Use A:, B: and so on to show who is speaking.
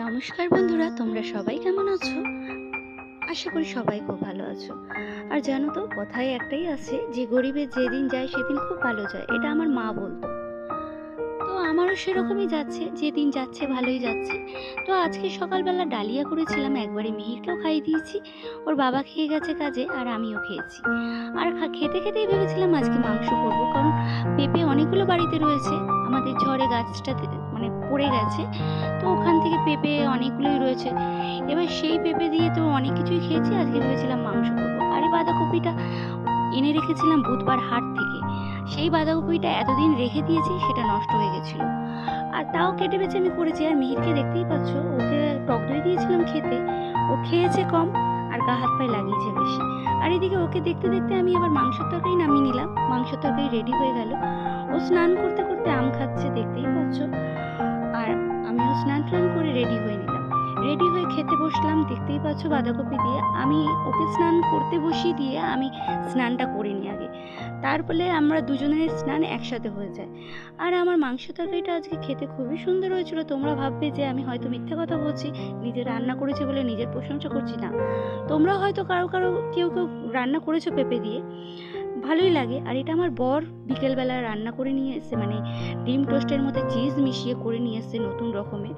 A: নমস্কার বন্ধুরা, তোমরা সবাই কেমন আছো? আশা করি সবাই খুব ভালো আছো। আর জানো তো, কথায় একটাই আছে যে গরিবের যেদিন যায় সেদিন খুব ভালো যায়, এটা আমার মা বলতো। তো আমারও সেরকমই যাচ্ছে, যেদিন যাচ্ছে ভালোই যাচ্ছে। তো আজকে সকালবেলা ডালিয়া করেছিলাম, একবারে মিহিরকেও খাইয়ে দিয়েছি। ওর বাবা খেয়ে গেছে কাজে, আর আমিও খেয়েছি। আর খেতে খেতেই ভেবেছিলাম আজকে মাংস করবো, কারণ পেঁপে অনেকগুলো বাড়িতে রয়েছে। আমাদের ঝড়ে গাছটাতে মানে পড়ে গেছে, তো ওখান থেকে পেঁপে অনেকগুলোই রয়েছে। এবার সেই পেঁপে দিয়ে তো অনেক কিছুই খেয়েছি, আজকে ভেবেছিলাম মাংস করবো। আর এই বাঁধাকপিটা এনে রেখেছিলাম বুধবার হাট থেকে। সেই বাঁধাকপিটা এতদিন রেখে দিয়েছি, সেটা নষ্ট হয়ে গেছিলো। আর তাও কেটে বেছে আমি করেছি। আর মিহিরকে দেখতেই পাচ্ছ, ওকে টক দই দিয়েছিলাম খেতে, ও খেয়েছে কম আর গা হাত পায়ে লাগিয়েছে বেশি। আর এদিকে ওকে দেখতে দেখতে আমি আবার মাংসের তরকারি নামিয়ে নিলাম। মাংসের তরকারি রেডি হয়ে গেল। ও স্নান করতে করতে আম খাচ্ছে, দেখতেই পাচ্ছ। আর আমিও স্নান টান করে রেডি হয়ে নিলাম। রেডি হয়ে খেতে বসলাম, দেখতেই পাচ্ছ বাঁধাকপি দিয়ে। আমি ওকে স্নান করতে বসিয়ে দিয়ে আমি স্নানটা করে নিই আগে, তারপরে আমরা দুজনের স্নান একসাথে হয়ে যায়। আর আমার মাংস তরকারিটা আজকে খেতে খুবই সুন্দর হয়েছিল। তোমরা ভাববে যে আমি হয়তো মিথ্যা কথা বলছি, নিজে রান্না করেছি বলে নিজের প্রশংসা করছি না। তোমরা হয়তো কারো কারো কেউ কেউ রান্না করেছো পেঁপে দিয়ে, ভালোই লাগে। আর এটা আমার বর বিকেলবেলা রান্না করে নিয়ে এসে, মানে ডিম টোস্টের মধ্যে চিজ মিশিয়ে করে নিয়ে এসে নতুন রকমের।